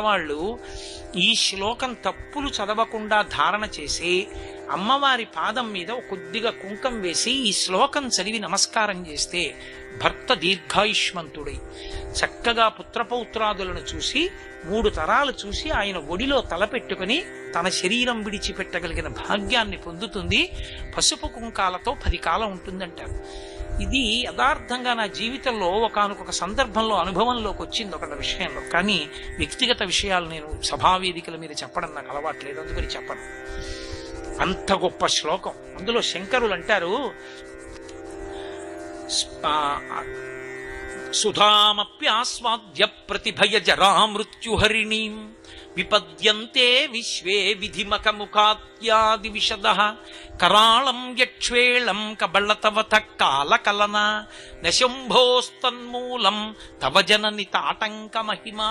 వాళ్ళు ఈ శ్లోకం తప్పులు చదవకుండా ధారణ చేసి అమ్మవారి పాదం మీద కొద్దిగా కుంకం వేసి ఈ శ్లోకం చదివి నమస్కారం చేస్తే భర్త దీర్ఘాయుష్మంతుడై చక్కగా పుత్రపౌత్రాదులను చూసి 3 తరాలు చూసి ఆయన ఒడిలో తలపెట్టుకుని తన శరీరం విడిచిపెట్టగలిగిన భాగ్యాన్ని పొందుతుంది. పసుపు కుంకాలతో 10 కాలం ఉంటుందంటారు. ఇది యథార్థంగా నా జీవితంలో ఒకానొక సందర్భంలో అనుభవంలోకి వచ్చింది ఒక విషయంలో. కానీ వ్యక్తిగత విషయాలు నేను సభావేదికల మీద చెప్పడం నాకు అలవాట్లేదు, అందుకని చెప్పను. అంత గొప్ప శ్లోకం. అందులో శంకరులు అంటారు, సుధామప్యాస్వాద్య ప్రతిభయ జరా మృత్యుహరిణీం విపద్యంతే విశ్వే విధిమకముఖాత్యాది విశదః కరాళం యక్ష్వేళం కబళతవత కాలకలన నశంభోస్తన్మూలం తవ జనని తాటంక మహిమా.